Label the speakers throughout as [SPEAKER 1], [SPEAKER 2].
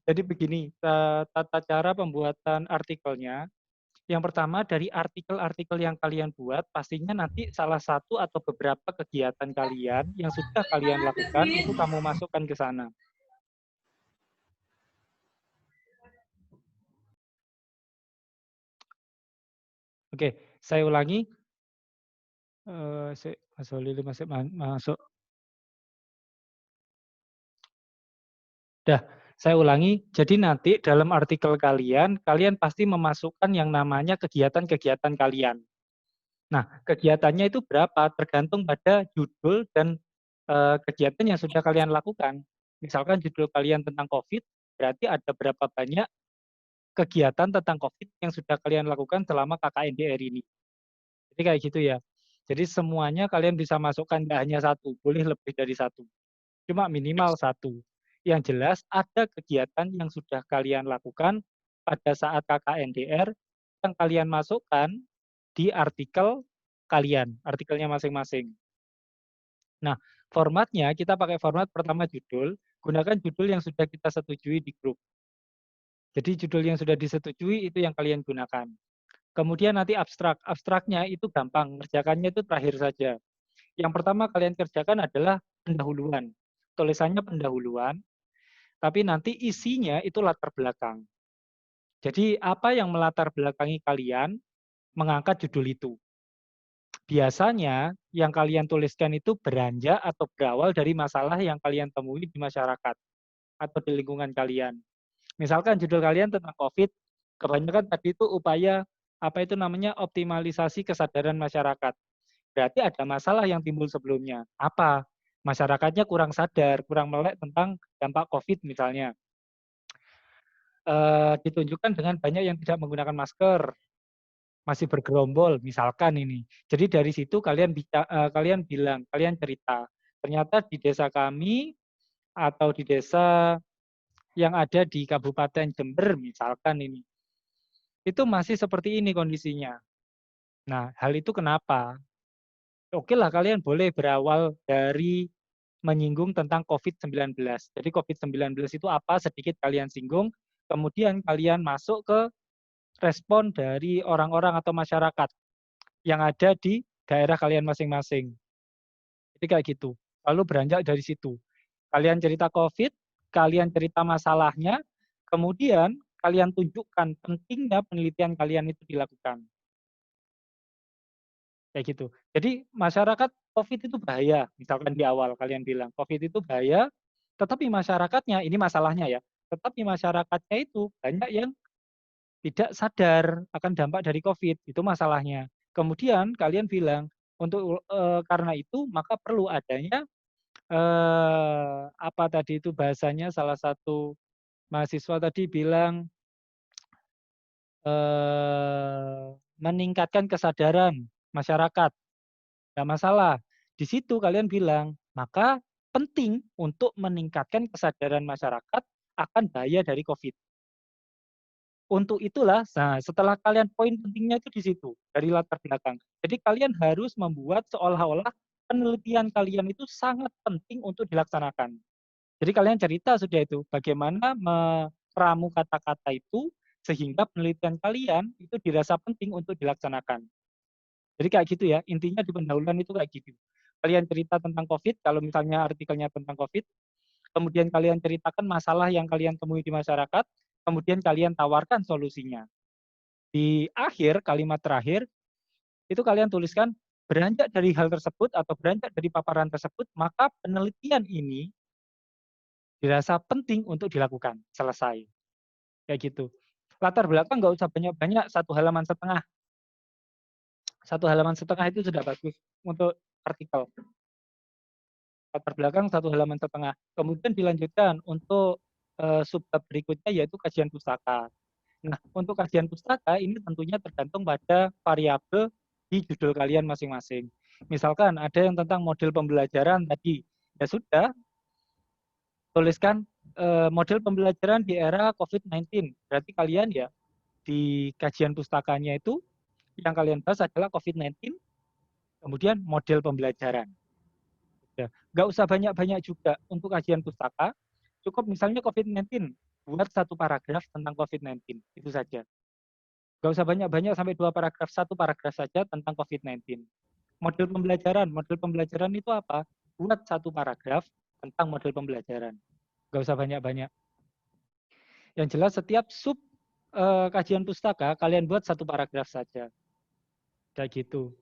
[SPEAKER 1] Jadi begini, tata cara pembuatan artikelnya. Yang pertama dari artikel-artikel yang kalian buat, pastinya nanti salah satu atau beberapa kegiatan kalian yang sudah kalian lakukan itu kamu masukkan ke sana. Oke, saya ulangi. Mas Holil masih masuk. Dah, saya ulangi. Jadi nanti dalam artikel kalian, kalian pasti memasukkan yang namanya kegiatan-kegiatan kalian. Nah, kegiatannya itu berapa? Tergantung pada judul dan kegiatan yang sudah kalian lakukan. Misalkan judul kalian tentang COVID, berarti ada berapa banyak kegiatan tentang COVID yang sudah kalian lakukan selama KKNDR ini. Jadi kayak gitu ya. Jadi semuanya kalian bisa masukkan, nggak hanya satu, boleh lebih dari satu. Cuma minimal satu. Yang jelas ada kegiatan yang sudah kalian lakukan pada saat KKNDR yang kalian masukkan di artikel kalian, artikelnya masing-masing. Nah, formatnya kita pakai format pertama judul, gunakan judul yang sudah kita setujui di grup. Jadi judul yang sudah disetujui itu yang kalian gunakan. Kemudian nanti abstrak. Abstraknya itu gampang, kerjakannya itu terakhir saja. Yang pertama kalian kerjakan adalah pendahuluan. Tulisannya pendahuluan, tapi nanti isinya itu latar belakang. Jadi apa yang melatar belakangi kalian mengangkat judul itu. Biasanya yang kalian tuliskan itu beranjak atau berawal dari masalah yang kalian temui di masyarakat atau di lingkungan kalian. Misalkan judul kalian tentang COVID, kebanyakan tadi itu upaya apa itu namanya optimalisasi kesadaran masyarakat. Berarti ada masalah yang timbul sebelumnya. Apa? Masyarakatnya kurang sadar, kurang melek tentang dampak COVID misalnya. Ditunjukkan dengan banyak yang tidak menggunakan masker, masih bergerombol misalkan ini. Jadi dari situ kalian bilang, kalian cerita, ternyata di desa kami atau di desa yang ada di Kabupaten Jember misalkan ini, itu masih seperti ini kondisinya. Nah, hal itu kenapa? Oke lah, kalian boleh berawal dari menyinggung tentang COVID-19. Jadi COVID-19 itu apa, sedikit kalian singgung, kemudian kalian masuk ke respon dari orang-orang atau masyarakat yang ada di daerah kalian masing-masing. Jadi kayak gitu. Lalu beranjak dari situ. Kalian cerita COVID, kalian cerita masalahnya, kemudian kalian tunjukkan pentingnya penelitian kalian itu dilakukan. Kayak gitu. Jadi masyarakat COVID itu bahaya, misalkan di awal kalian bilang COVID itu bahaya, tetapi masyarakatnya, ini masalahnya ya, tetapi masyarakatnya itu banyak yang tidak sadar akan dampak dari COVID, itu masalahnya. Kemudian kalian bilang, untuk karena itu maka perlu adanya apa tadi itu bahasanya, salah satu mahasiswa tadi bilang meningkatkan kesadaran masyarakat. Nggak masalah. Di situ kalian bilang, maka penting untuk meningkatkan kesadaran masyarakat akan bahaya dari COVID. Untuk itulah, nah setelah kalian poin pentingnya itu di situ, dari latar belakang. Jadi kalian harus membuat seolah-olah penelitian kalian itu sangat penting untuk dilaksanakan. Jadi kalian cerita sudah itu, bagaimana meramu kata-kata itu sehingga penelitian kalian itu dirasa penting untuk dilaksanakan. Jadi kayak gitu ya, intinya di pendahuluan itu kayak gitu. Kalian cerita tentang COVID, kalau misalnya artikelnya tentang COVID, kemudian kalian ceritakan masalah yang kalian temui di masyarakat, kemudian kalian tawarkan solusinya. Di akhir, kalimat terakhir, itu kalian tuliskan, beranjak dari hal tersebut atau beranjak dari paparan tersebut, maka penelitian ini dirasa penting untuk dilakukan. Selesai. Kayak gitu. Latar belakang nggak usah banyak-banyak, satu halaman setengah. Satu halaman setengah itu sudah bagus untuk artikel. Latar belakang satu halaman setengah. Kemudian dilanjutkan untuk subbab berikutnya yaitu kajian pustaka. Nah, untuk kajian pustaka ini tentunya tergantung pada variabel di judul kalian masing-masing. Misalkan ada yang tentang model pembelajaran tadi, ya sudah, tuliskan model pembelajaran di era COVID-19. Berarti kalian ya di kajian pustakanya itu yang kalian bahas adalah COVID-19, kemudian model pembelajaran. Ya. Nggak usah banyak-banyak juga untuk kajian pustaka, Cukup misalnya COVID-19, buat satu paragraf tentang COVID-19, itu saja. Nggak usah banyak-banyak sampai 2 paragraf, 1 paragraf saja tentang COVID-19. Model pembelajaran itu apa? Buat satu paragraf tentang model pembelajaran. Nggak usah banyak-banyak. Yang jelas setiap sub kajian pustaka, kalian buat satu paragraf saja. Kayak gitu.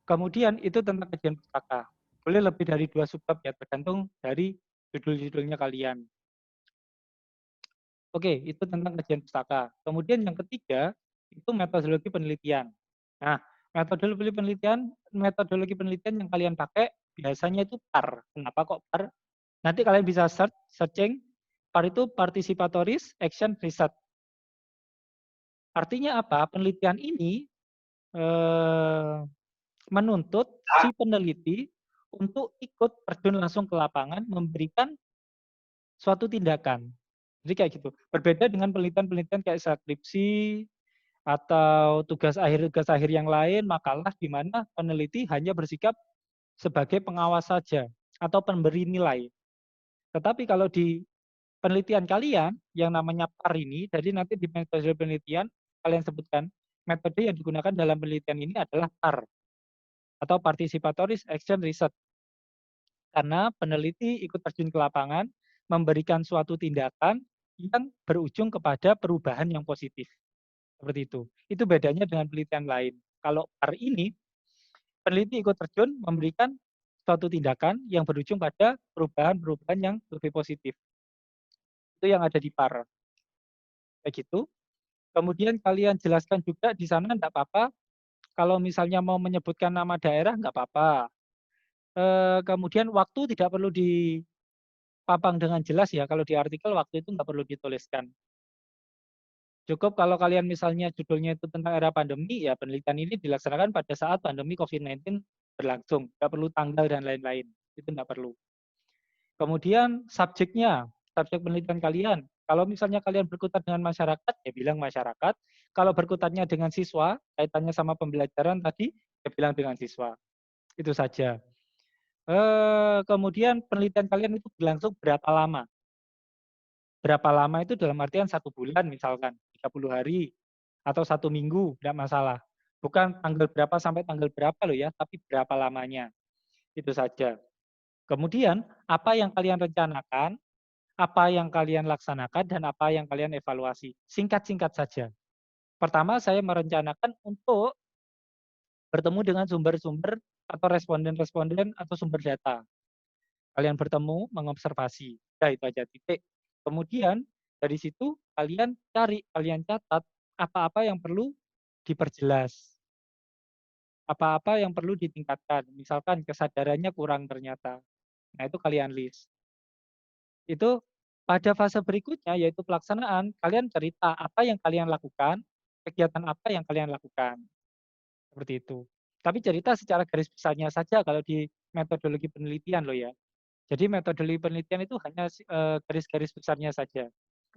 [SPEAKER 1] Kemudian itu tentang kajian pustaka. Boleh lebih dari 2 subbab ya, tergantung dari judul-judulnya kalian. Oke, itu tentang kajian pustaka. Kemudian yang ketiga, itu metodologi penelitian. Nah, metodologi penelitian yang kalian pakai biasanya itu PAR. Kenapa kok PAR? Nanti kalian bisa searching, PAR itu Participatories Action Research. Artinya apa? Penelitian ini menuntut si peneliti untuk ikut terjun langsung ke lapangan, memberikan suatu tindakan. Jadi kayak gitu. Berbeda dengan penelitian-penelitian kayak skripsi atau tugas akhir yang lain, makalah di mana peneliti hanya bersikap sebagai pengawas saja atau pemberi nilai. Tetapi kalau di penelitian kalian yang namanya PAR ini, jadi nanti di metode penelitian kalian sebutkan metode yang digunakan dalam penelitian ini adalah PAR atau Participatory Action Research. Karena peneliti ikut terjun ke lapangan, memberikan suatu tindakan yang berujung kepada perubahan yang positif. Seperti itu. Itu bedanya dengan penelitian lain. Kalau PAR ini, peneliti ikut terjun memberikan suatu tindakan yang berujung pada perubahan-perubahan yang lebih positif. Itu yang ada di PAR. Kayak gitu. Kemudian kalian jelaskan juga di sana enggak apa-apa. Kalau misalnya mau menyebutkan nama daerah enggak apa-apa. Kemudian waktu tidak perlu dipapang dengan jelas ya. Kalau di artikel waktu itu enggak perlu dituliskan. Cukup kalau kalian misalnya judulnya itu tentang era pandemi, ya penelitian ini dilaksanakan pada saat pandemi COVID-19 berlangsung. Nggak perlu tanggal dan lain-lain. Itu nggak perlu. Kemudian subjek penelitian kalian. Kalau misalnya kalian berkutat dengan masyarakat, ya bilang masyarakat. Kalau berkutatnya dengan siswa, kaitannya sama pembelajaran tadi, ya bilang dengan siswa. Itu saja. Kemudian penelitian kalian itu berlangsung berapa lama? Berapa lama itu dalam artian 1 bulan misalkan, 30 hari, atau 1 minggu, tidak masalah. Bukan tanggal berapa sampai tanggal berapa loh ya, tapi berapa lamanya. Itu saja. Kemudian, apa yang kalian rencanakan, apa yang kalian laksanakan, dan apa yang kalian evaluasi. Singkat-singkat saja. Pertama, saya merencanakan untuk bertemu dengan sumber-sumber atau responden-responden atau sumber data. Kalian bertemu, mengobservasi. Nah, itu aja titik. Kemudian, dari situ kalian cari, kalian catat apa-apa yang perlu diperjelas. Apa-apa yang perlu ditingkatkan. Misalkan kesadarannya kurang ternyata. Nah, itu kalian list. Itu pada fase berikutnya, yaitu pelaksanaan, kalian cerita apa yang kalian lakukan, kegiatan apa yang kalian lakukan. Seperti itu. Tapi cerita secara garis besarnya saja kalau di metodologi penelitian loh ya. Jadi metodologi penelitian itu hanya garis-garis besarnya saja.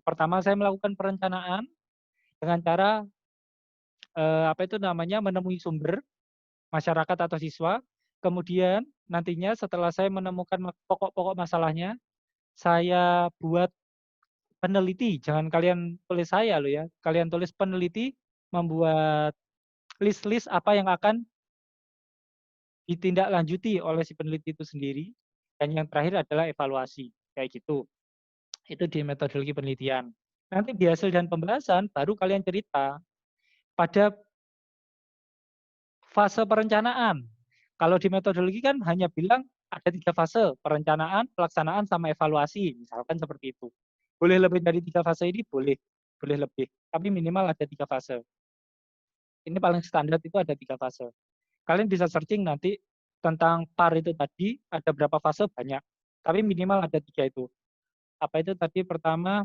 [SPEAKER 1] Pertama saya melakukan perencanaan dengan cara apa itu namanya menemui sumber masyarakat atau siswa. Kemudian nantinya setelah saya menemukan pokok-pokok masalahnya, saya buat peneliti. Jangan kalian tulis saya loh ya. Kalian tulis peneliti membuat list-list apa yang akan ditindaklanjuti oleh si peneliti itu sendiri. Dan yang terakhir adalah evaluasi. Kayak gitu. Itu di metodologi penelitian. Nanti di hasil dan pembahasan baru kalian cerita pada fase perencanaan. Kalau di metodologi kan hanya bilang ada 3 fase, perencanaan, pelaksanaan, sama evaluasi. Misalkan seperti itu. Boleh lebih dari 3 fase ini? Boleh. Boleh lebih. Tapi minimal ada 3 fase. Ini paling standar itu ada 3 fase. Kalian bisa searching nanti tentang PAR itu tadi, ada berapa fase? Banyak. Tapi minimal ada 3 itu. Apa itu tadi? Pertama,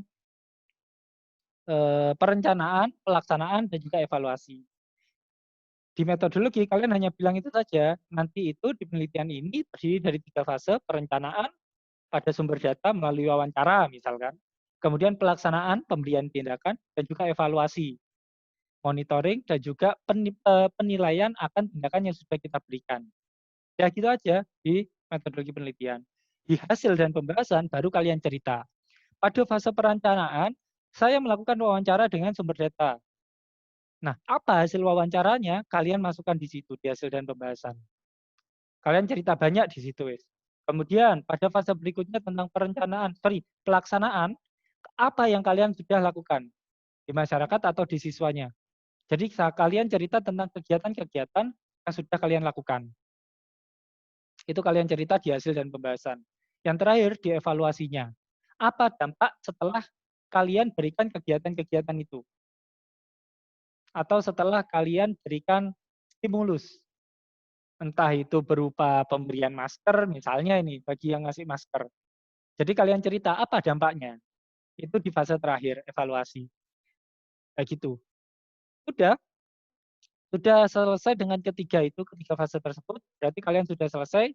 [SPEAKER 1] perencanaan, pelaksanaan, dan juga evaluasi. Di metodologi kalian hanya bilang itu saja. Nanti itu di penelitian ini terdiri dari 3 fase, perencanaan pada sumber data melalui wawancara misalkan. Kemudian pelaksanaan, pemberian tindakan, dan juga evaluasi, monitoring, dan juga penilaian akan tindakan yang sudah kita berikan. Ya gitu aja di metodologi penelitian. Di hasil dan pembahasan baru kalian cerita. Pada fase perencanaan, saya melakukan wawancara dengan sumber data. Nah, apa hasil wawancaranya? Kalian masukkan di situ, di hasil dan pembahasan. Kalian cerita banyak di situ, wes. Kemudian pada fase berikutnya tentang pelaksanaan, apa yang kalian sudah lakukan di masyarakat atau di siswanya. Jadi kalian cerita tentang kegiatan-kegiatan yang sudah kalian lakukan. Itu kalian cerita di hasil dan pembahasan. Yang terakhir, di evaluasinya. Apa dampak setelah kalian berikan kegiatan-kegiatan itu? Atau setelah kalian berikan stimulus. Entah itu berupa pemberian masker, misalnya ini, bagi yang ngasih masker. Jadi kalian cerita, apa dampaknya? Itu di fase terakhir, evaluasi. Kayak gitu. Sudah selesai dengan ketiga fase tersebut, berarti kalian sudah selesai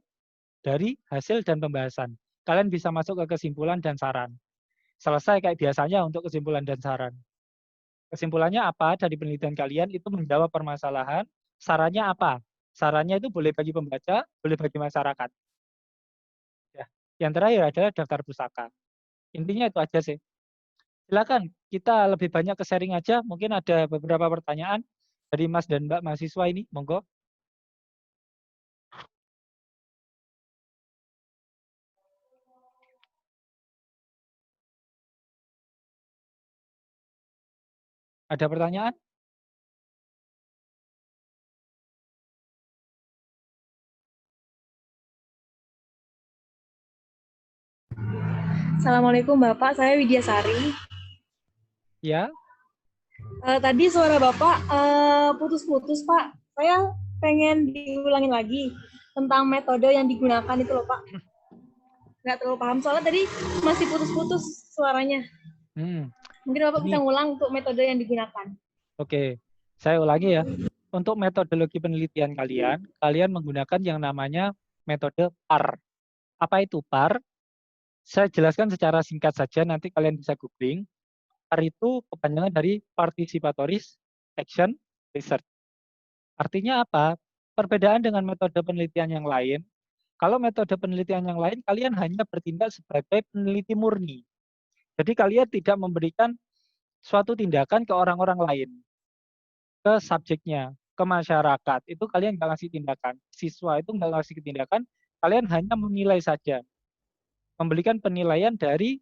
[SPEAKER 1] dari hasil dan pembahasan. Kalian bisa masuk ke kesimpulan dan saran. Selesai kayak biasanya untuk kesimpulan dan saran. Kesimpulannya apa dari penelitian kalian itu menjawab permasalahan, sarannya apa? Sarannya itu boleh bagi pembaca, boleh bagi masyarakat. Ya. Yang terakhir adalah daftar pustaka. Intinya itu aja sih. Silakan kita lebih banyak ke sharing aja. Mungkin ada beberapa pertanyaan dari Mas dan Mbak mahasiswa ini. Monggo. Ada pertanyaan?
[SPEAKER 2] Assalamualaikum Bapak, saya Widyasari.
[SPEAKER 1] Ya.
[SPEAKER 2] Tadi suara Bapak putus-putus Pak. Saya pengen diulangin lagi tentang metode yang digunakan itu loh Pak. Nggak terlalu paham soalnya tadi masih putus-putus suaranya. Mungkin Bapak bisa ngulang untuk metode yang digunakan.
[SPEAKER 1] Oke, saya ulangi ya. Untuk metodologi penelitian kalian, kalian menggunakan yang namanya metode PAR. Apa itu PAR? Saya jelaskan secara singkat saja, nanti kalian bisa googling. PAR itu kepanjangan dari Participatory Action Research. Artinya apa? Perbedaan dengan metode penelitian yang lain, kalau metode penelitian yang lain, kalian hanya bertindak sebagai peneliti murni. Jadi kalian tidak memberikan suatu tindakan ke orang-orang lain, ke subjeknya, ke masyarakat. Itu kalian nggak ngasih tindakan. Siswa itu nggak ngasih tindakan, kalian hanya menilai saja. Memberikan penilaian dari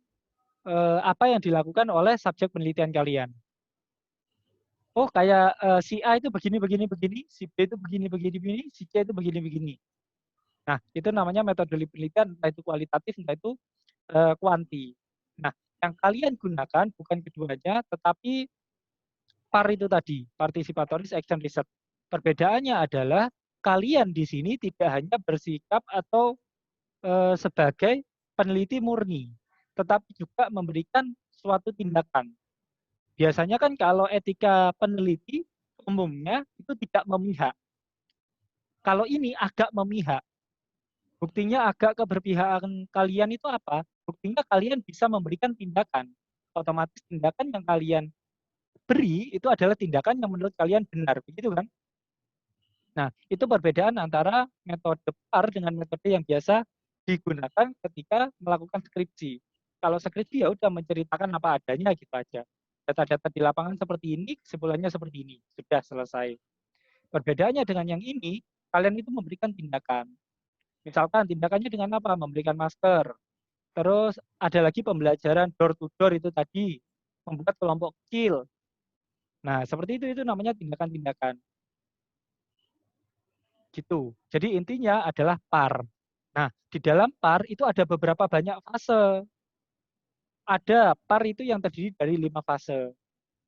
[SPEAKER 1] apa yang dilakukan oleh subjek penelitian kalian. Oh, kayak si A itu begini, begini, begini, si B itu begini, begini, begini, si C itu begini, begini. Nah, itu namanya metode penelitian, entah itu kualitatif, entah itu kuanti. Nah, yang kalian gunakan bukan keduanya, tetapi PAR itu tadi, Participatory Action Research. Perbedaannya adalah kalian di sini tidak hanya bersikap atau sebagai peneliti murni, tetapi juga memberikan suatu tindakan. Biasanya kan kalau etika peneliti umumnya itu tidak memihak. Kalau ini agak memihak. Buktinya agak keberpihakan kalian itu apa? Buktinya kalian bisa memberikan tindakan. Otomatis tindakan yang kalian beri itu adalah tindakan yang menurut kalian benar, begitu kan? Nah, itu perbedaan antara metode PAR dengan metode yang biasa digunakan ketika melakukan skripsi. Kalau skripsi ya udah menceritakan apa adanya gitu aja. Data-data di lapangan seperti ini, kesimpulannya seperti ini. Sudah selesai. Perbedaannya dengan yang ini, kalian itu memberikan tindakan. Misalkan tindakannya dengan apa? Memberikan masker. Terus ada lagi pembelajaran door to door itu tadi, membuat kelompok kecil. Nah, seperti itu namanya tindakan-tindakan. Gitu. Jadi intinya adalah PAR. Nah, di dalam PAR itu ada beberapa banyak fase. Ada PAR itu yang terdiri dari 5 fase.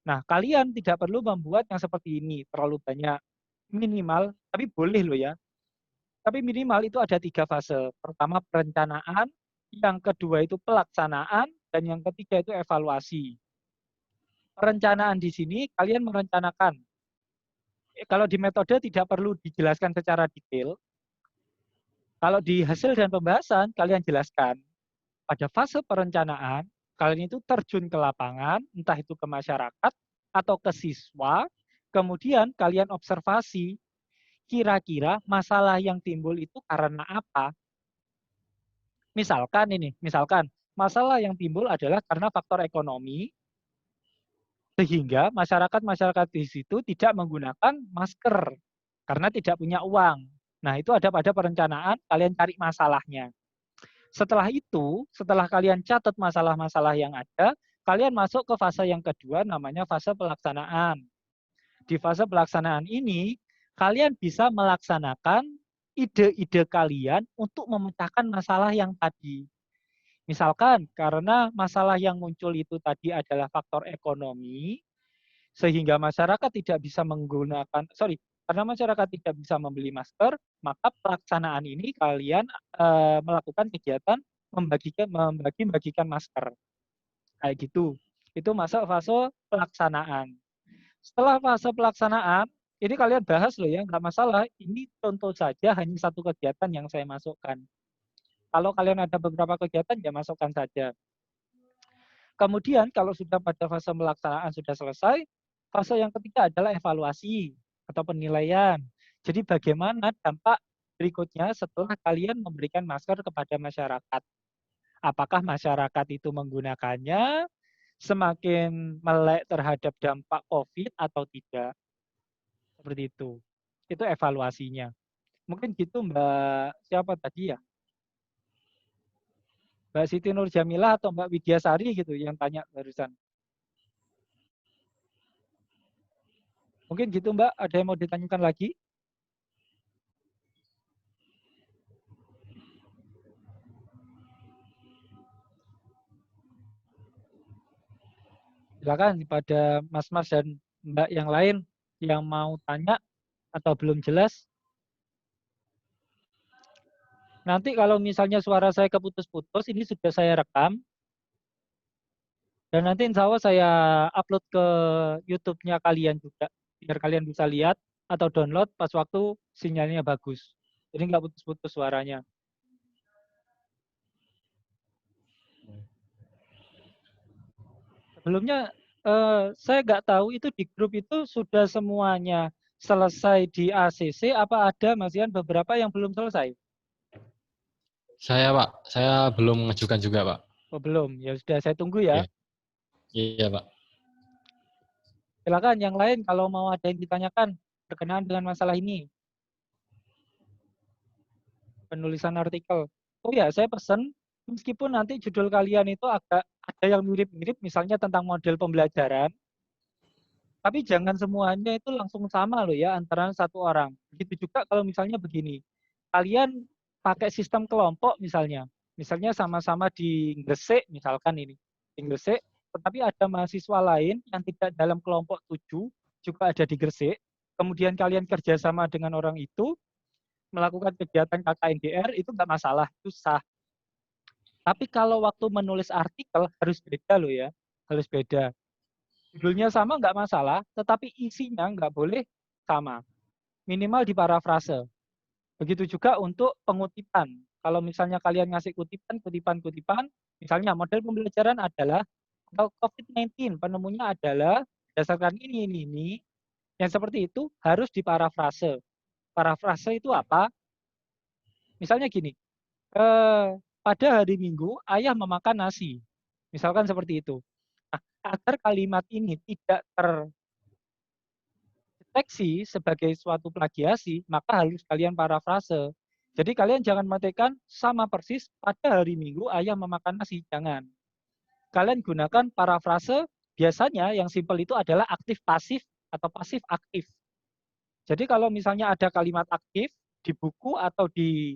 [SPEAKER 1] Nah, kalian tidak perlu membuat yang seperti ini, terlalu banyak. Minimal, tapi boleh loh ya. Tapi minimal itu ada 3 fase. Pertama perencanaan, yang kedua itu pelaksanaan, dan yang ketiga itu evaluasi. Perencanaan di sini kalian merencanakan. Kalau di metode tidak perlu dijelaskan secara detail. Kalau di hasil dan pembahasan kalian jelaskan. Pada fase perencanaan, kalian itu terjun ke lapangan, entah itu ke masyarakat atau ke siswa, kemudian kalian observasi kira-kira masalah yang timbul itu karena apa. misalkan masalah yang timbul adalah karena faktor ekonomi, sehingga masyarakat di situ tidak menggunakan masker karena tidak punya uang. Nah, itu ada pada perencanaan, kalian cari masalahnya. Setelah itu, setelah kalian catat masalah-masalah yang ada, kalian masuk ke fase yang kedua, namanya fase pelaksanaan. Di fase pelaksanaan ini, kalian bisa melaksanakan ide-ide kalian untuk memecahkan masalah yang tadi. Misalkan, karena masalah yang muncul itu tadi adalah faktor ekonomi, sehingga masyarakat tidak bisa karena masyarakat tidak bisa membeli masker, maka pelaksanaan ini kalian melakukan kegiatan membagi-bagikan masker. Kayak gitu. Itu masuk fase pelaksanaan. Setelah fase pelaksanaan, ini kalian bahas loh ya, nggak masalah. Ini contoh saja hanya satu kegiatan yang saya masukkan. Kalau kalian ada beberapa kegiatan, ya masukkan saja. Kemudian kalau sudah pada fase pelaksanaan sudah selesai, fase yang ketiga adalah evaluasi atau penilaian. Jadi bagaimana dampak berikutnya setelah kalian memberikan masker kepada masyarakat. Apakah masyarakat itu menggunakannya semakin melek terhadap dampak COVID atau tidak? Seperti itu. Itu evaluasinya. Mungkin gitu Mbak, siapa tadi ya? Mbak Siti Nurjamilah atau Mbak Widyasari gitu yang tanya barusan. Mungkin gitu Mbak, ada yang mau ditanyakan lagi? Silakan pada Mas-Mas dan Mbak yang lain yang mau tanya atau belum jelas. Nanti kalau misalnya suara saya keputus-putus, ini sudah saya rekam. Dan nanti insya Allah saya upload ke YouTube-nya kalian juga. Biar kalian bisa lihat atau download pas waktu sinyalnya bagus. Jadi nggak putus-putus suaranya. Sebelumnya saya nggak tahu itu di grup itu sudah semuanya selesai di ACC, apa ada masih beberapa yang belum selesai?
[SPEAKER 3] Saya Pak, saya belum mengajukan juga Pak.
[SPEAKER 1] Oh belum, ya sudah saya tunggu ya.
[SPEAKER 3] Iya Pak.
[SPEAKER 1] Silakan yang lain kalau mau ada yang ditanyakan berkenaan dengan masalah ini. Penulisan artikel. Oh ya, saya pesan meskipun nanti judul kalian itu agak ada yang mirip-mirip, misalnya tentang model pembelajaran, tapi jangan semuanya itu langsung sama loh ya antara satu orang. Begitu juga kalau misalnya begini, kalian pakai sistem kelompok misalnya sama-sama di Gresik misalkan ini, di Gresik, tetapi ada mahasiswa lain yang tidak dalam kelompok 7 juga ada di Gresik, kemudian kalian kerjasama dengan orang itu, melakukan kegiatan KKNDR itu nggak masalah, itu sah. Tapi kalau waktu menulis artikel harus beda loh ya, harus beda. Judulnya sama nggak masalah, tetapi isinya nggak boleh sama. Minimal di parafrase. Begitu juga untuk pengutipan. Kalau misalnya kalian ngasih kutipan, misalnya model pembelajaran adalah COVID-19, penemunya adalah berdasarkan ini. Yang seperti itu harus diparafrase. Parafrase itu apa? Misalnya gini, pada hari Minggu ayah memakan nasi. Misalkan seperti itu. Nah, agar kalimat ini tidak terdeteksi sebagai suatu plagiasi, maka harus kalian parafrase. Jadi kalian jangan matikan sama persis pada hari Minggu ayah memakan nasi. Jangan. Kalian gunakan parafrase, biasanya yang simpel itu adalah aktif pasif atau pasif aktif. Jadi kalau misalnya ada kalimat aktif di buku atau di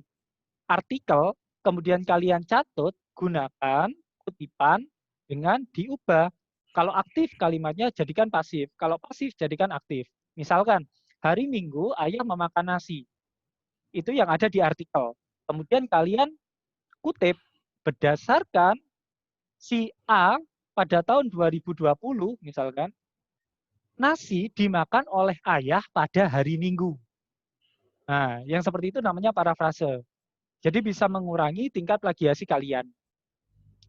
[SPEAKER 1] artikel, kemudian kalian catat, gunakan kutipan dengan diubah. Kalau aktif kalimatnya jadikan pasif, kalau pasif jadikan aktif. Misalkan, hari Minggu ayah memakan nasi. Itu yang ada di artikel. Kemudian kalian kutip berdasarkan si A pada tahun 2020 misalkan, nasi dimakan oleh ayah pada hari Minggu. Nah, yang seperti itu namanya parafrase. Jadi bisa mengurangi tingkat plagiasi kalian.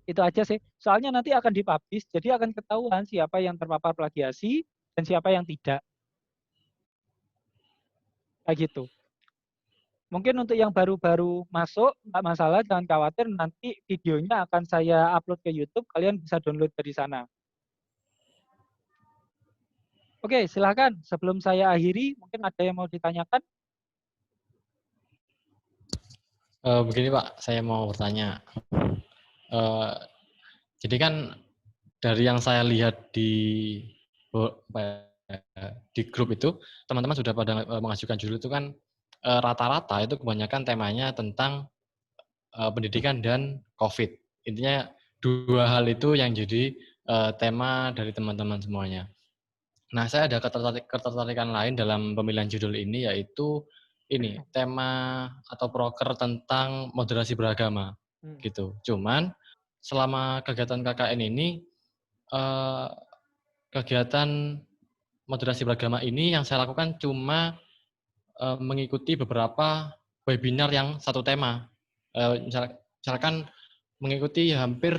[SPEAKER 1] Itu aja sih. Soalnya nanti akan dipublish, jadi akan ketahuan siapa yang terpapar plagiasi dan siapa yang tidak. Kayak gitu. Mungkin untuk yang baru-baru masuk, nggak masalah, jangan khawatir, nanti videonya akan saya upload ke YouTube, kalian bisa download dari sana. Oke, silakan. Sebelum saya akhiri, mungkin ada yang mau ditanyakan?
[SPEAKER 3] Begini Pak, saya mau bertanya. Jadi kan dari yang saya lihat di grup itu, teman-teman sudah pada mengajukan judul itu kan rata-rata itu kebanyakan temanya tentang pendidikan dan COVID. Intinya dua hal itu yang jadi tema dari teman-teman semuanya. Nah, saya ada ketertarikan lain dalam pemilihan judul ini, yaitu ini tema atau proker tentang moderasi beragama, gitu. Cuman selama kegiatan KKN ini, kegiatan moderasi beragama ini yang saya lakukan cuma mengikuti beberapa webinar yang satu tema. Misalkan mengikuti hampir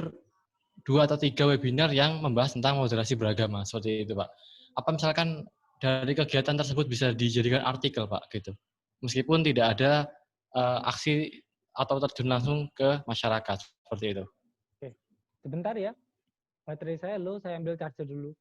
[SPEAKER 3] 2 atau 3 webinar yang membahas tentang moderasi beragama, seperti itu Pak. Apa misalkan dari kegiatan tersebut bisa dijadikan artikel Pak, gitu? Meskipun tidak ada aksi atau terjun langsung ke masyarakat, seperti itu.
[SPEAKER 1] Oke, sebentar ya. Baterai saya low, saya ambil charger dulu.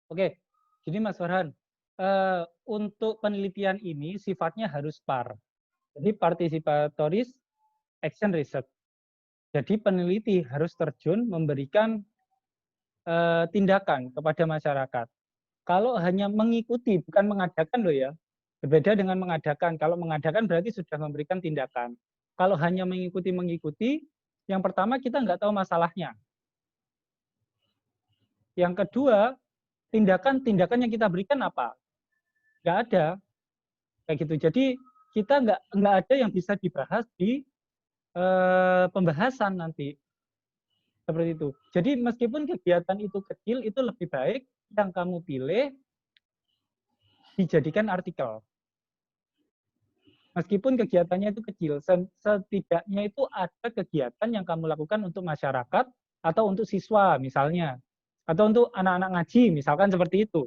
[SPEAKER 1] Oke, gini Mas Farhan, untuk penelitian ini sifatnya harus PAR. Jadi participatory action research. Jadi peneliti harus terjun memberikan tindakan kepada masyarakat. Kalau hanya mengikuti, bukan mengadakan loh ya. Berbeda dengan mengadakan. Kalau mengadakan berarti sudah memberikan tindakan. Kalau hanya mengikuti, yang pertama kita nggak tahu masalahnya. Yang kedua, tindakan yang kita berikan apa? Nggak ada. Kayak gitu. Jadi kita nggak ada yang bisa dibahas di pembahasan nanti. Seperti itu. Jadi meskipun kegiatan itu kecil, itu lebih baik yang kamu pilih dijadikan artikel. Meskipun kegiatannya itu kecil, setidaknya itu ada kegiatan yang kamu lakukan untuk masyarakat atau untuk siswa misalnya. Atau untuk anak-anak ngaji, misalkan seperti itu.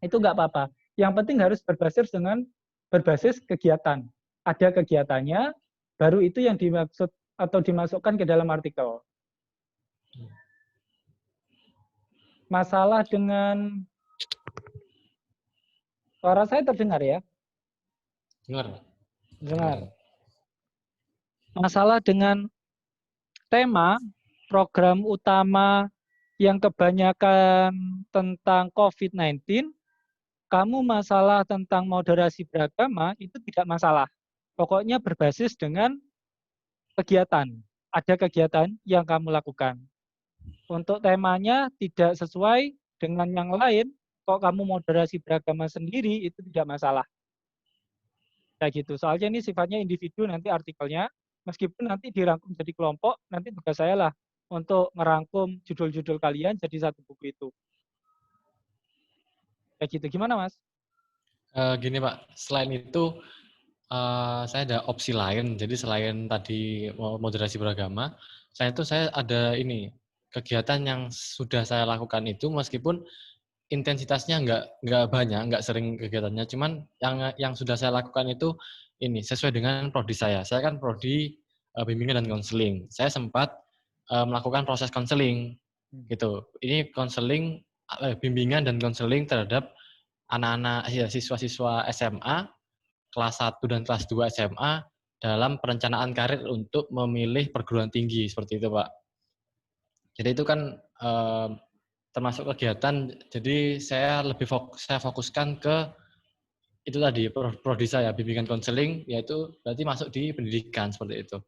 [SPEAKER 1] Itu nggak apa-apa. Yang penting harus berbasis kegiatan. Ada kegiatannya, baru itu yang dimaksud atau dimasukkan ke dalam artikel. Masalah dengan suara saya terdengar ya? Dengar. Masalah dengan tema program utama yang kebanyakan tentang COVID-19, kamu masalah tentang moderasi beragama itu tidak masalah. Pokoknya berbasis dengan kegiatan. Ada kegiatan yang kamu lakukan. Untuk temanya tidak sesuai dengan yang lain, kok kamu moderasi beragama sendiri, itu tidak masalah. Kayak gitu. Soalnya ini sifatnya individu nanti artikelnya, meskipun nanti dirangkum jadi kelompok, nanti tugas saya lah untuk ngerangkum judul-judul kalian jadi satu buku itu. Kayak gitu. Gimana, Mas?
[SPEAKER 3] Gini Pak, selain itu saya ada opsi lain. Jadi selain tadi moderasi beragama, saya ada ini kegiatan yang sudah saya lakukan itu meskipun intensitasnya nggak banyak, nggak sering kegiatannya. Cuman yang sudah saya lakukan itu ini sesuai dengan prodi saya. Saya kan prodi bimbingan dan konseling. Saya sempat melakukan proses konseling gitu. Ini konseling bimbingan dan konseling terhadap anak-anak ya siswa-siswa SMA kelas 1 dan kelas 2 SMA dalam perencanaan karir untuk memilih perguruan tinggi seperti itu, Pak. Jadi itu kan termasuk kegiatan, jadi saya fokuskan ke itu tadi prodi saya bimbingan konseling, yaitu berarti masuk di pendidikan seperti itu.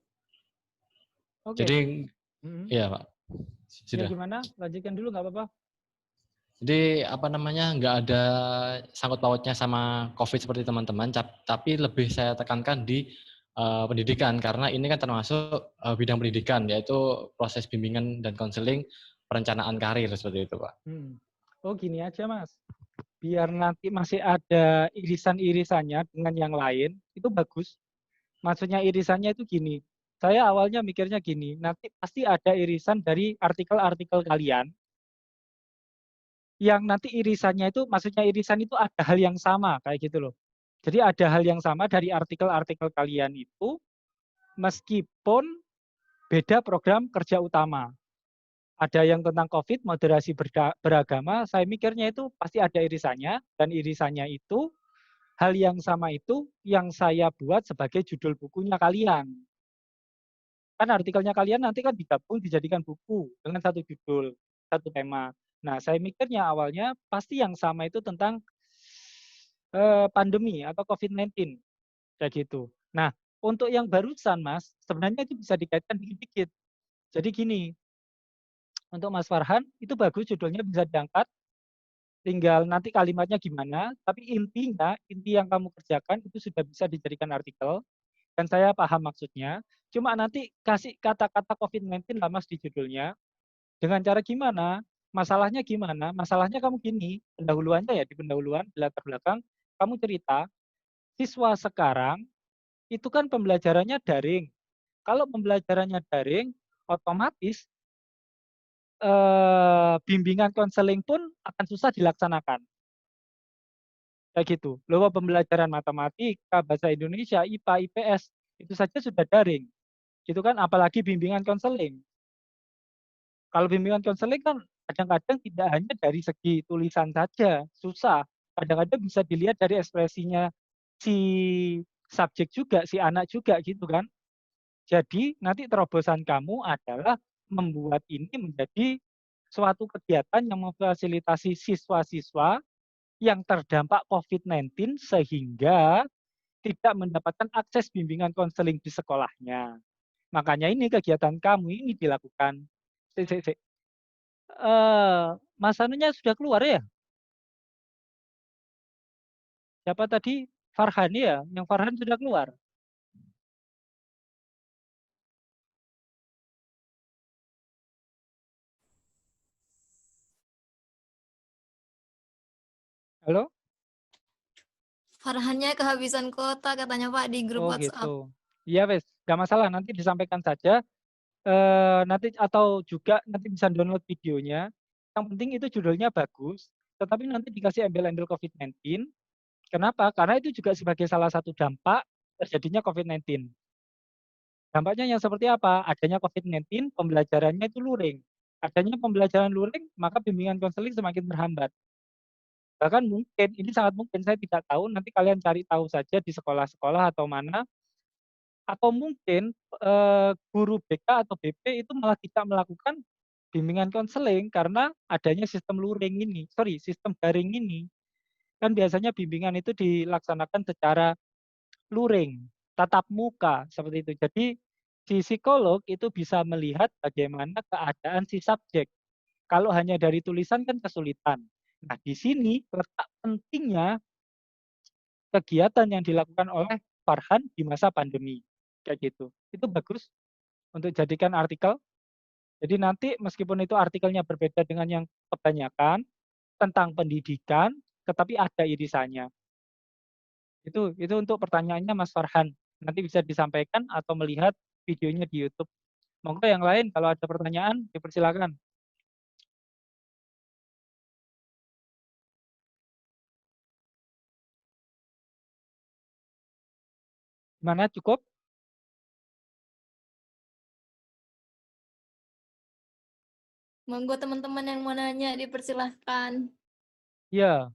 [SPEAKER 1] Oke.
[SPEAKER 3] Jadi
[SPEAKER 1] Mm-mm.
[SPEAKER 3] iya Pak,
[SPEAKER 1] Ya
[SPEAKER 3] sudah.
[SPEAKER 1] gimana? Lanjutkan dulu nggak apa-apa.
[SPEAKER 3] Jadi apa namanya nggak ada sangkut pautnya sama COVID seperti teman-teman, tapi lebih saya tekankan di pendidikan karena ini kan termasuk bidang pendidikan, yaitu proses bimbingan dan konseling perencanaan karir seperti itu Pak.
[SPEAKER 1] Oh gini aja Mas, biar nanti masih ada irisan-irisannya dengan yang lain, itu bagus. Maksudnya irisannya itu gini, saya awalnya mikirnya gini, nanti pasti ada irisan dari artikel-artikel kalian, yang nanti irisannya itu, maksudnya irisan itu ada hal yang sama, kayak gitu loh. Jadi ada hal yang sama dari artikel-artikel kalian itu, meskipun beda program kerja utama. Ada yang tentang COVID, moderasi beragama, saya mikirnya itu pasti ada irisannya, dan irisannya itu, hal yang sama itu yang saya buat sebagai judul bukunya kalian. Kan artikelnya kalian nanti kan digabung dijadikan buku dengan satu judul, satu tema. Nah, saya mikirnya awalnya pasti yang sama itu tentang pandemi atau COVID-19, kayak gitu. Nah, untuk yang barusan, Mas, sebenarnya itu bisa dikaitkan dikit-dikit. Jadi gini, untuk Mas Farhan, itu bagus judulnya bisa diangkat, tinggal nanti kalimatnya gimana, tapi intinya, inti yang kamu kerjakan itu sudah bisa dijadikan artikel, dan saya paham maksudnya. Cuma nanti kasih kata-kata COVID-19 lah Mas di judulnya, dengan cara gimana, masalahnya gimana, masalahnya kamu gini, pendahuluannya ya, di pendahuluan, di latar belakang, kamu cerita, siswa sekarang itu kan pembelajarannya daring. Kalau pembelajarannya daring, otomatis bimbingan konseling pun akan susah dilaksanakan. Kayak gitu. Loh, pembelajaran matematika, bahasa Indonesia, IPA, IPS, itu saja sudah daring. Gitu kan, apalagi bimbingan konseling. Kalau bimbingan konseling kan kadang-kadang tidak hanya dari segi tulisan saja, susah. Kadang-kadang bisa dilihat dari ekspresinya si subjek juga, si anak juga gitu kan. Jadi nanti terobosan kamu adalah membuat ini menjadi suatu kegiatan yang memfasilitasi siswa-siswa yang terdampak COVID-19 sehingga tidak mendapatkan akses bimbingan konseling di sekolahnya. Makanya ini kegiatan kamu ini dilakukan. Sik, sik, sik. Mas anunya sudah keluar ya? Siapa tadi? Farhan ya? Yang Farhan sudah keluar. Halo?
[SPEAKER 4] Farhannya kehabisan kuota katanya Pak di grup
[SPEAKER 1] Oh
[SPEAKER 4] WhatsApp.
[SPEAKER 1] gitu. Iya wes, nggak masalah. Nanti disampaikan saja. Nanti atau juga nanti bisa download videonya. Yang penting itu judulnya bagus. Tetapi nanti dikasih embel-embel COVID-19. Kenapa? Karena itu juga sebagai salah satu dampak terjadinya COVID-19. Dampaknya yang seperti apa? Adanya COVID-19, pembelajarannya itu luring. Adanya pembelajaran luring, maka bimbingan konseling semakin terhambat. Bahkan mungkin, ini sangat mungkin, saya tidak tahu, nanti kalian cari tahu saja di sekolah-sekolah atau mana, atau mungkin guru BK atau BP itu malah tidak melakukan bimbingan konseling karena adanya sistem luring ini, sorry, sistem daring ini. Kan biasanya bimbingan itu dilaksanakan secara luring, tatap muka, seperti itu. Jadi si psikolog itu bisa melihat bagaimana keadaan si subjek. Kalau hanya dari tulisan kan kesulitan. Nah, di sini letak pentingnya kegiatan yang dilakukan oleh Farhan di masa pandemi. Kayak gitu. Itu bagus untuk jadikan artikel. Jadi nanti meskipun itu artikelnya berbeda dengan yang kebanyakan tentang pendidikan, tetapi ada irisannya. Itu untuk pertanyaannya Mas Farhan. Nanti bisa disampaikan atau melihat videonya di YouTube. Monggo yang lain kalau ada pertanyaan dipersilakan. Gimana, cukup?
[SPEAKER 4] Monggo teman-teman yang mau nanya dipersilahkan.
[SPEAKER 1] Ya,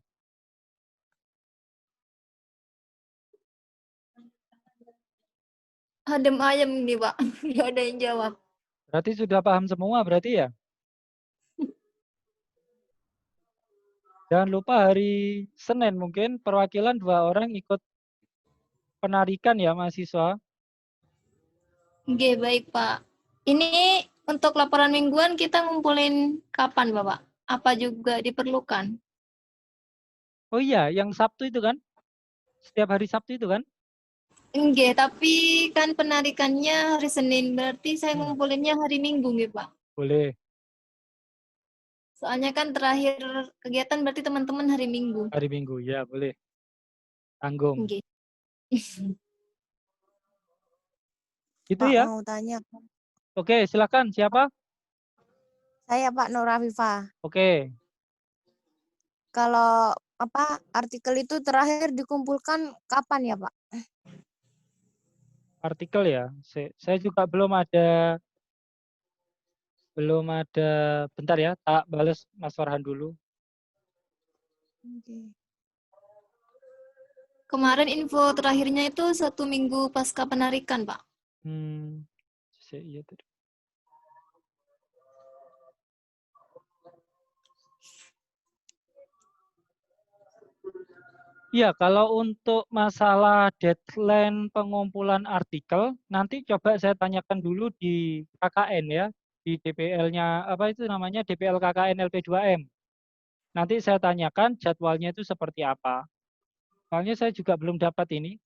[SPEAKER 4] Adem ayem nih Pak, nggak ada yang jawab.
[SPEAKER 1] berarti sudah paham semua berarti ya? Jangan lupa hari Senin mungkin perwakilan 2 orang ikut penarikan ya mahasiswa.
[SPEAKER 4] Oke, baik Pak. Ini untuk laporan mingguan kita ngumpulin kapan Bapak? Apa juga diperlukan?
[SPEAKER 1] Oh iya, yang Sabtu itu kan? Setiap hari Sabtu itu kan?
[SPEAKER 4] Enggak, tapi kan penarikannya hari Senin, berarti saya ngumpulinnya hari Minggu nggih, Pak.
[SPEAKER 1] Boleh,
[SPEAKER 4] Soalnya kan terakhir kegiatan berarti teman-teman hari Minggu.
[SPEAKER 1] hari Minggu. Ya, boleh. Tanggung.
[SPEAKER 4] Nggih.
[SPEAKER 1] Itu
[SPEAKER 5] Pak
[SPEAKER 1] ya?
[SPEAKER 5] mau tanya. Pak.
[SPEAKER 1] Oke, silakan. Siapa?
[SPEAKER 5] Saya Pak Nur Afifah.
[SPEAKER 1] Oke.
[SPEAKER 5] Kalau artikel itu terakhir dikumpulkan kapan ya Pak?
[SPEAKER 1] Artikel ya. Saya juga belum ada. Bentar ya, tak balas Mas Farhan dulu.
[SPEAKER 5] Oke.
[SPEAKER 4] Kemarin info terakhirnya itu 1 minggu pasca penarikan, Pak.
[SPEAKER 1] Iya tadi. Ya, kalau untuk masalah deadline pengumpulan artikel, nanti coba saya tanyakan dulu di KKN ya, di DPL-nya, apa itu namanya, DPL KKN LP2M. Nanti saya tanyakan jadwalnya itu seperti apa. Soalnya saya juga belum dapat ini.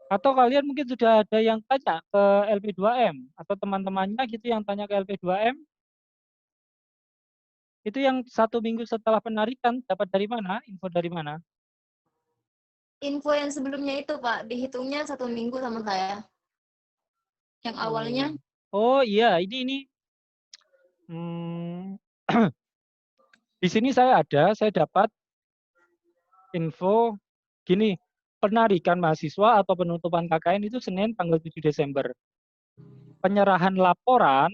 [SPEAKER 1] Atau kalian mungkin sudah ada yang tanya ke LP2M, atau teman-temannya gitu yang tanya ke LP2M, itu yang 1 minggu setelah penarikan, dapat dari mana? Info dari mana?
[SPEAKER 4] Info yang sebelumnya itu, Pak, dihitungnya 1 minggu sama saya. Yang awalnya.
[SPEAKER 1] Oh iya, ini. Hmm, di sini saya dapat info gini, penarikan mahasiswa atau penutupan KKN itu Senin tanggal 7 Desember. Penyerahan laporan,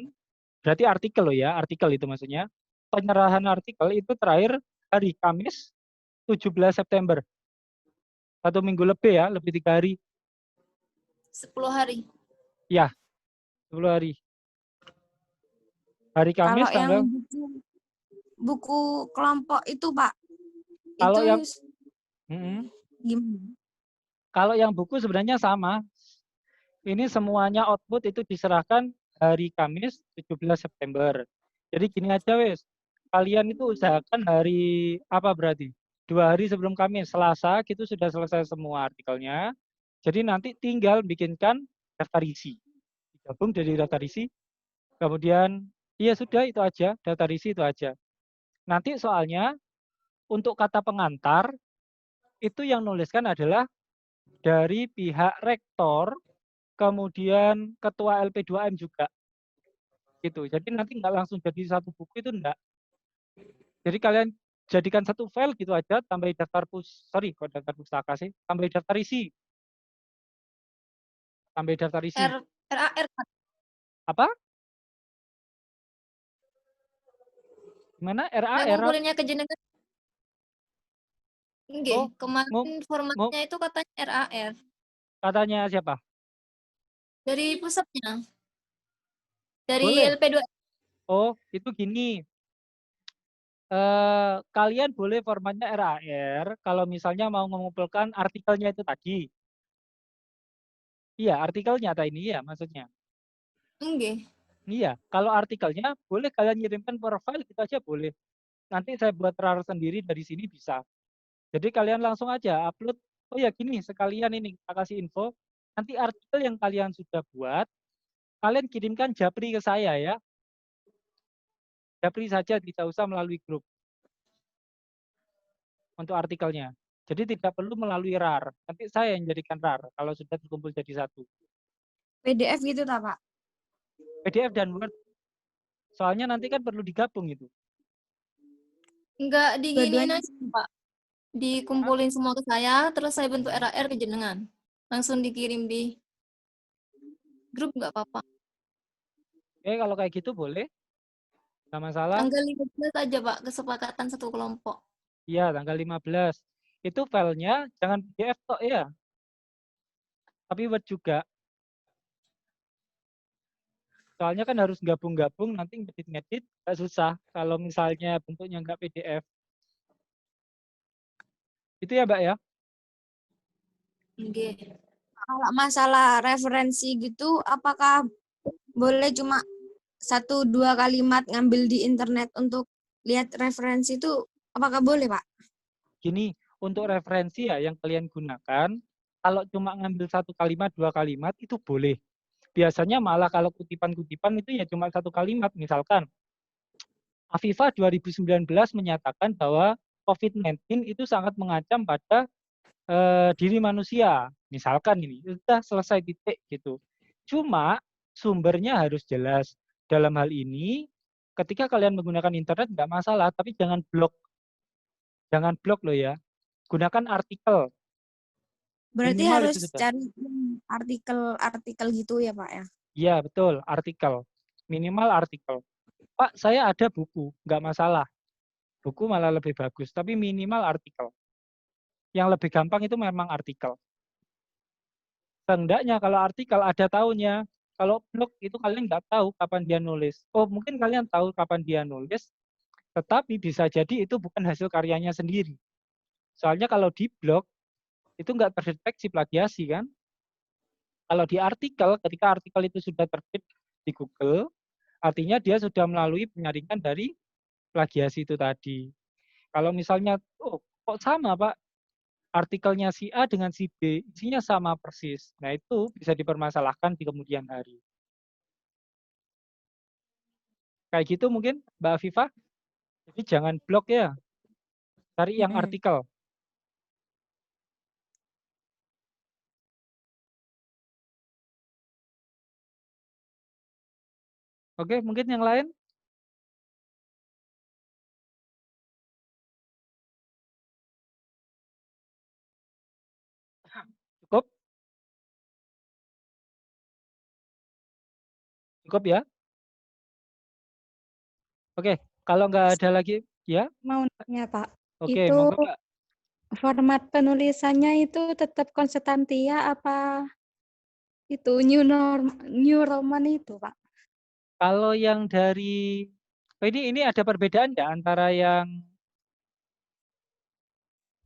[SPEAKER 1] berarti artikel loh ya, artikel itu maksudnya. Penyerahan artikel itu terakhir hari Kamis 17 September. 1 minggu lebih ya, lebih 3 hari.
[SPEAKER 4] 10 hari.
[SPEAKER 1] Ya, 10 hari. Hari Kamis
[SPEAKER 5] Kalau yang
[SPEAKER 1] tanggal.
[SPEAKER 5] buku kelompok itu Pak,
[SPEAKER 1] Kalau
[SPEAKER 5] itu
[SPEAKER 1] yang
[SPEAKER 5] gimana?
[SPEAKER 1] Kalau yang buku sebenarnya sama. Ini semuanya output itu diserahkan hari Kamis 17 September. Jadi gini aja wes. Kalian itu usahakan hari apa berarti? 2 hari sebelum Kamis, Selasa gitu sudah selesai semua artikelnya. Jadi nanti tinggal bikinkan daftar isi. Digabung jadi daftar isi. Kemudian iya sudah itu aja, daftar isi itu aja. Nanti soalnya untuk kata pengantar itu yang nuliskan adalah dari pihak rektor, kemudian ketua LP2M juga. Gitu. Jadi nanti nggak langsung jadi satu buku itu enggak. Jadi kalian jadikan satu file gitu aja, tambah daftar kok daftar pustaka sih, tambah daftar isi. Tambah daftar isi.
[SPEAKER 4] RAR, Pak.
[SPEAKER 1] Apa? Gimana?
[SPEAKER 4] Yang
[SPEAKER 1] RAR?
[SPEAKER 4] ngumpulinnya ke jenengan. Nggih,
[SPEAKER 1] Oh,
[SPEAKER 4] kemarin formatnya itu katanya RAR.
[SPEAKER 1] katanya siapa?
[SPEAKER 4] Dari pusatnya. Dari
[SPEAKER 1] Boleh.
[SPEAKER 4] LP2.
[SPEAKER 1] Oh, itu gini. Kalian boleh formatnya RAR kalau misalnya mau mengumpulkan artikelnya itu tadi. Iya, artikelnya ini ya maksudnya.
[SPEAKER 4] Nggih.
[SPEAKER 1] Iya, kalau artikelnya boleh kalian kirimkan per file gitu aja boleh. Nanti saya buat RAR sendiri dari sini bisa. Jadi kalian langsung aja upload. Oh ya gini, sekalian ini kita kasih info. Nanti artikel yang kalian sudah buat, kalian kirimkan japri ke saya ya. Japri saja, tidak usah melalui grup. Untuk artikelnya. Jadi tidak perlu melalui RAR. Nanti saya yang jadikan RAR kalau sudah terkumpul jadi satu.
[SPEAKER 5] PDF gitu tak Pak?
[SPEAKER 1] PDF dan Word. Soalnya nanti kan perlu digabung itu.
[SPEAKER 4] Enggak diginiin
[SPEAKER 5] Dua-duanya.
[SPEAKER 4] aja, Pak. Dikumpulin semua ke saya, terus saya bentuk RAR ke jenengan. langsung dikirim di grup nggak apa-apa?
[SPEAKER 1] Oke, kalau kayak gitu boleh, nggak masalah.
[SPEAKER 4] Tanggal 15 aja, Pak, kesepakatan satu kelompok.
[SPEAKER 1] Iya, tanggal 15. Itu filenya jangan PDF tok ya, tapi Word juga. Soalnya kan harus gabung-gabung, nanti ngedit-ngedit nggak susah kalau misalnya bentuknya nggak PDF. Itu ya, Mbak ya?
[SPEAKER 4] Nggih.
[SPEAKER 5] Kalau masalah referensi gitu, apakah boleh cuma 1-2 kalimat ngambil di internet untuk lihat referensi itu, apakah boleh, Pak?
[SPEAKER 1] Gini, untuk referensi ya yang kalian gunakan, kalau cuma ngambil 1 kalimat, 2 kalimat itu boleh. Biasanya malah kalau kutipan-kutipan itu ya cuma 1 kalimat. Misalkan, Afifa 2019 menyatakan bahwa COVID-19 itu sangat mengancam pada diri manusia. Misalkan ini, sudah selesai titik gitu. Cuma sumbernya harus jelas. Dalam hal ini, ketika kalian menggunakan internet nggak masalah, tapi jangan blok. Jangan blok loh ya. Gunakan artikel.
[SPEAKER 5] Berarti
[SPEAKER 1] Minimal itu
[SPEAKER 5] harus
[SPEAKER 1] sudah.
[SPEAKER 5] cari artikel-artikel gitu ya, Pak ya?
[SPEAKER 1] Iya, betul. Artikel. Minimal artikel. Pak, saya ada buku. Nggak masalah. Buku malah lebih bagus. Tapi minimal artikel. Yang lebih gampang itu memang artikel. Seenggaknya kalau artikel ada tahunnya. Kalau blog itu kalian nggak tahu kapan dia nulis. Oh, mungkin kalian tahu kapan dia nulis, tetapi bisa jadi itu bukan hasil karyanya sendiri. Soalnya kalau di blog, itu nggak terdeteksi plagiasi kan. Kalau di artikel, ketika artikel itu sudah terbit di Google, artinya dia sudah melalui penyaringan dari plagiasi itu tadi. Kalau misalnya, oh kok sama Pak, artikelnya si A dengan si B, isinya sama persis. Nah itu bisa dipermasalahkan di kemudian hari. Kayak gitu mungkin Mbak Afifah. Jadi jangan blog ya, cari yang
[SPEAKER 5] Mm-mm.
[SPEAKER 1] artikel. Oke, mungkin yang lain? Cukup? Cukup ya? Oke, kalau nggak ada lagi, ya?
[SPEAKER 6] Mau nanya Pak,
[SPEAKER 1] Oke,
[SPEAKER 6] itu
[SPEAKER 1] monggo Mbak.
[SPEAKER 6] format penulisannya itu tetap konstantia apa itu new Roman itu Pak?
[SPEAKER 1] Kalau yang dari, oh ini ada perbedaan ya antara yang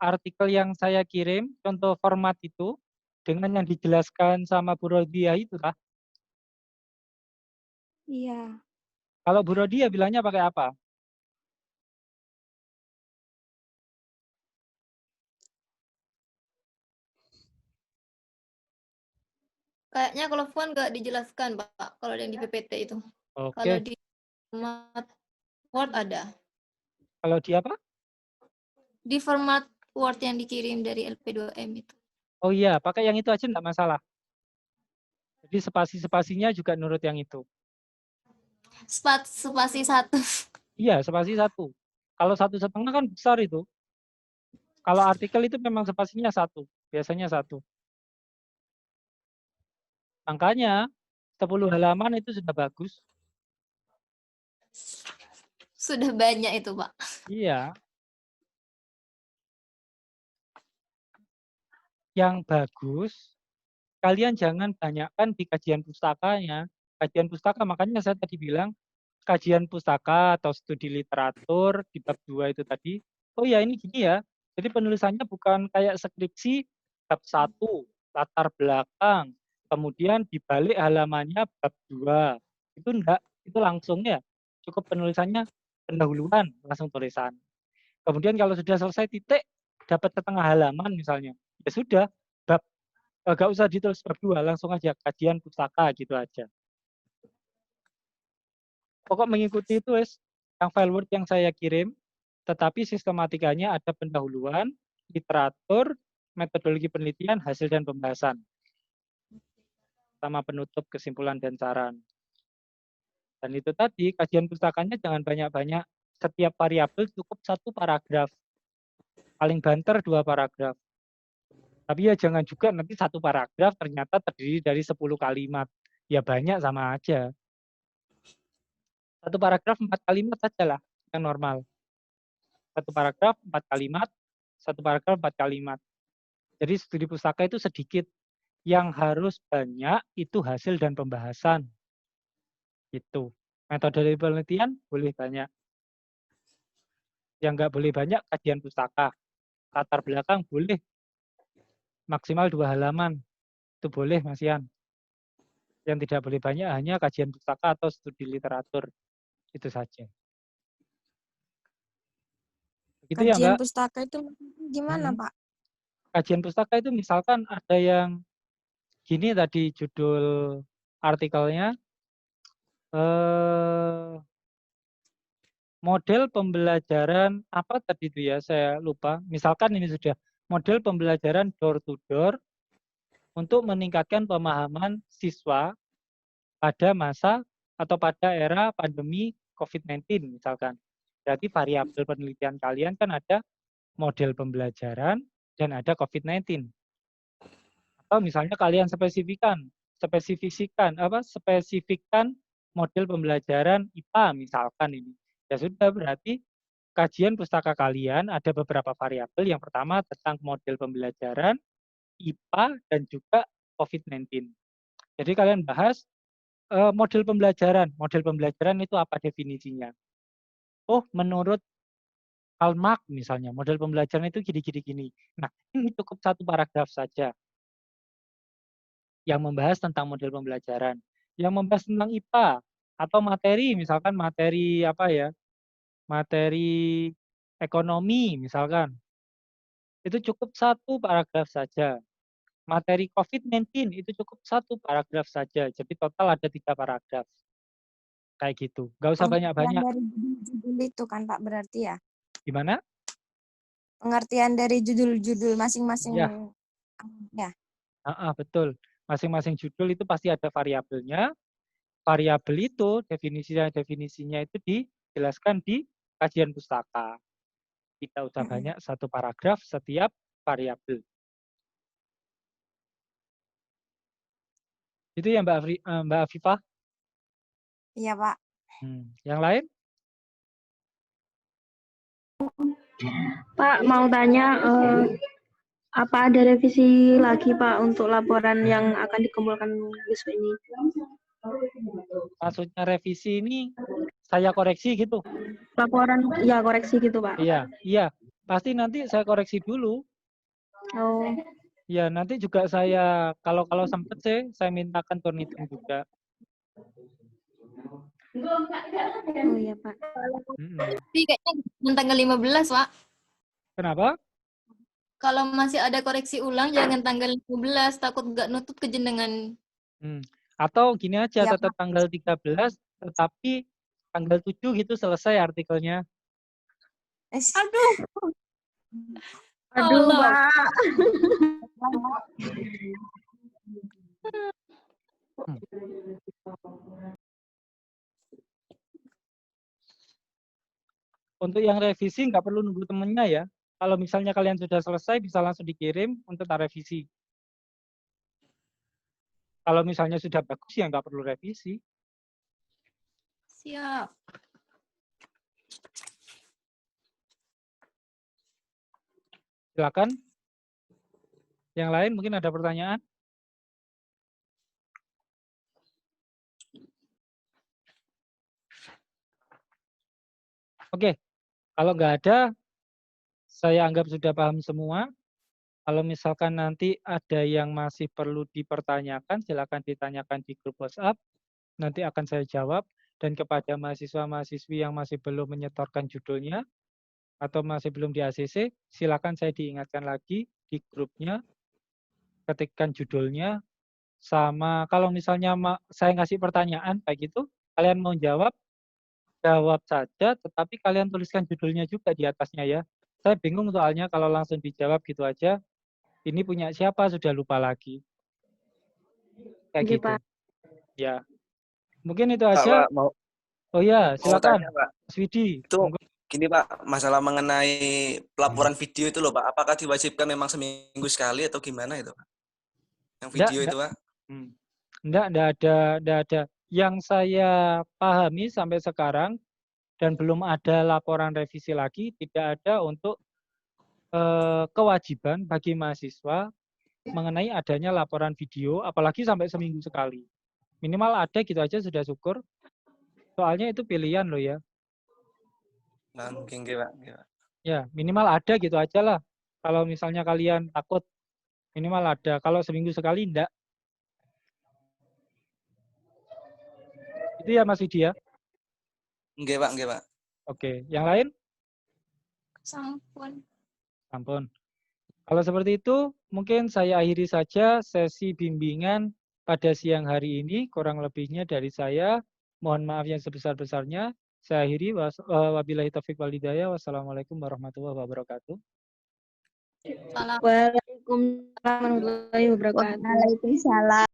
[SPEAKER 1] artikel yang saya kirim, contoh format itu, dengan yang dijelaskan sama Bu Rodia itu lah.
[SPEAKER 6] Iya,
[SPEAKER 1] Kalau Bu Rodia bilangnya pakai apa?
[SPEAKER 4] Kayaknya kalau font nggak dijelaskan, Pak, kalau yang di PPT itu. Kalau
[SPEAKER 1] Oke,
[SPEAKER 4] di format Word ada.
[SPEAKER 1] kalau di apa?
[SPEAKER 4] Di format Word yang dikirim dari LP2M itu.
[SPEAKER 1] Oh iya, pakai yang itu aja enggak masalah. Jadi spasi-spasinya juga nurut yang itu.
[SPEAKER 4] Spasi 1.
[SPEAKER 1] Iya, spasi 1. Kalau 1,5 kan besar itu. Kalau artikel itu memang spasinya 1. Biasanya 1. Makanya 10 halaman itu sudah bagus.
[SPEAKER 4] Sudah banyak itu, Pak.
[SPEAKER 1] Iya. Yang bagus, kalian jangan banyakkan di kajian pustakanya. Kajian pustaka, makanya saya tadi bilang, kajian pustaka atau studi literatur di bab 2 itu tadi. Oh ya, ini gini ya. Jadi penulisannya bukan kayak skripsi bab 1, latar belakang, kemudian di balik halamannya bab 2. Itu enggak, itu langsung ya. Cukup penulisannya pendahuluan, langsung tulisan. Kemudian kalau sudah selesai titik, dapat setengah halaman misalnya. Ya sudah, bab nggak usah ditulis bab 2, langsung aja kajian pustaka gitu aja. Pokok mengikuti itu yang file Word yang saya kirim, tetapi sistematikanya ada pendahuluan, literatur, metodologi penelitian, hasil dan pembahasan, sama penutup, kesimpulan, dan saran. Dan itu tadi, kajian pustakanya jangan banyak-banyak, setiap variabel cukup 1 paragraf. Paling banter 2 paragraf. Tapi ya jangan juga nanti satu paragraf ternyata terdiri dari 10 kalimat. Ya banyak sama aja. Satu paragraf 4 kalimat saja lah yang normal. Satu paragraf 4 kalimat, satu paragraf 4 kalimat. Jadi studi pustaka itu sedikit. Yang harus banyak itu hasil dan pembahasan. Gitu. Metode dari penelitian boleh banyak. Yang nggak boleh banyak kajian pustaka. Latar belakang boleh maksimal 2 halaman. Itu boleh, Mas Ian. Yang tidak boleh banyak hanya kajian pustaka atau studi literatur. Itu saja. Itu ya
[SPEAKER 5] Kajian
[SPEAKER 1] Mbak.
[SPEAKER 5] pustaka itu gimana, Pak?
[SPEAKER 1] Kajian pustaka itu misalkan ada yang gini tadi judul artikelnya, model pembelajaran apa tadi itu ya, saya lupa. Misalkan ini sudah model pembelajaran door to door untuk meningkatkan pemahaman siswa pada masa atau pada era pandemi COVID-19 misalkan. Berarti variabel penelitian kalian kan ada model pembelajaran dan ada COVID-19. Atau misalnya kalian spesifikkan model pembelajaran IPA misalkan ini. Ya sudah, berarti kajian pustaka kalian ada beberapa variabel. Yang pertama tentang model pembelajaran, IPA, dan juga COVID-19. Jadi kalian bahas model pembelajaran. Model pembelajaran itu apa definisinya? Oh, menurut Karl Marx misalnya, model pembelajaran itu gini-gini. Nah, ini cukup satu paragraf saja yang membahas tentang model pembelajaran. Yang membahas tentang IPA atau materi, misalkan materi apa ya, materi ekonomi misalkan, itu cukup satu paragraf saja. Materi COVID-19 itu cukup satu paragraf saja. Jadi total ada 3 paragraf. Kayak gitu. Nggak usah
[SPEAKER 5] Pengertian
[SPEAKER 1] banyak-banyak.
[SPEAKER 5] dari judul-judul itu kan, Pak, berarti ya?
[SPEAKER 1] Gimana?
[SPEAKER 5] Pengertian dari judul-judul masing-masing.
[SPEAKER 1] Ya,
[SPEAKER 5] Ya.
[SPEAKER 1] betul. Masing-masing judul itu pasti ada variabelnya. Variabel itu definisinya itu dijelaskan di kajian pustaka. Tidak usah banyak satu paragraf setiap variabel. Itu ya Mbak Afifah.
[SPEAKER 5] Iya, Pak.
[SPEAKER 1] Yang lain?
[SPEAKER 2] Pak, mau tanya, apa ada revisi lagi Pak untuk laporan yang akan dikumpulkan besok ini?
[SPEAKER 1] Maksudnya revisi ini saya koreksi gitu?
[SPEAKER 2] Laporan, ya koreksi gitu Pak.
[SPEAKER 1] Iya. Pasti nanti saya koreksi dulu.
[SPEAKER 2] Oh.
[SPEAKER 1] Ya, nanti juga saya kalau sempat sih saya mintakan turnitin juga.
[SPEAKER 2] Oh iya Pak.
[SPEAKER 4] Tapi kayaknya tanggal 15, Pak.
[SPEAKER 1] Kenapa?
[SPEAKER 4] Kalau masih ada koreksi ulang jangan tanggal 15, takut nggak nutut ke jenengan.
[SPEAKER 1] Atau gini aja,
[SPEAKER 5] Ya,
[SPEAKER 1] tetap
[SPEAKER 5] Pak.
[SPEAKER 1] tanggal 13, tetapi tanggal 7 gitu selesai artikelnya.
[SPEAKER 4] Aduh.
[SPEAKER 2] Aduh, Pak.
[SPEAKER 1] Untuk yang revisi nggak perlu nunggu temennya ya. Kalau misalnya kalian sudah selesai, bisa langsung dikirim untuk revisi. Kalau misalnya sudah bagus, ya nggak perlu revisi.
[SPEAKER 4] Siap.
[SPEAKER 1] Silakan. Yang lain mungkin ada pertanyaan? Oke, kalau nggak ada, saya anggap sudah paham semua. Kalau misalkan nanti ada yang masih perlu dipertanyakan, silakan ditanyakan di grup WhatsApp. Nanti akan saya jawab. Dan kepada mahasiswa-mahasiswi yang masih belum menyetorkan judulnya, atau masih belum di ACC, silakan saya diingatkan lagi di grupnya, ketikkan judulnya, sama kalau misalnya saya ngasih pertanyaan kayak gitu, kalian mau jawab saja, tetapi kalian tuliskan judulnya juga di atasnya ya. Saya bingung soalnya kalau langsung dijawab gitu aja, ini punya siapa sudah lupa lagi. Kayak
[SPEAKER 2] Oke,
[SPEAKER 1] gitu.
[SPEAKER 2] Pak.
[SPEAKER 1] Ya. Mungkin itu aja.
[SPEAKER 7] Pak, mau
[SPEAKER 1] Oh ya, silakan.
[SPEAKER 7] tanya, Pak.
[SPEAKER 1] Mas Widi.
[SPEAKER 7] Itu Gini Pak, masalah mengenai pelaporan video itu loh Pak, apakah diwajibkan memang seminggu sekali atau gimana itu Pak? Yang video itu Pak?
[SPEAKER 1] Enggak ada. Yang saya pahami sampai sekarang dan belum ada laporan revisi lagi, tidak ada untuk kewajiban bagi mahasiswa mengenai adanya laporan video, apalagi sampai seminggu sekali. Minimal ada gitu aja sudah syukur. Soalnya itu pilihan loh ya.
[SPEAKER 7] Nah, mungkin Pak.
[SPEAKER 1] Ya, minimal ada gitu aja lah. Kalau misalnya kalian takut, minimal ada. Kalau seminggu sekali, enggak. Itu ya Mas Widi ya?
[SPEAKER 7] Nggih Pak.
[SPEAKER 1] Oke, yang lain?
[SPEAKER 4] Sampun.
[SPEAKER 1] Ampun. Kalau seperti itu, mungkin saya akhiri saja sesi bimbingan pada siang hari ini. Kurang lebihnya dari saya. Mohon maaf yang sebesar-besarnya. Saya akhiri. Wabillahi taufiq wal hidayah. Wassalamualaikum warahmatullahi wabarakatuh.
[SPEAKER 4] Salam.
[SPEAKER 2] Waalaikumsalam warahmatullahi wabarakatuh.
[SPEAKER 5] Waalaikumsalam.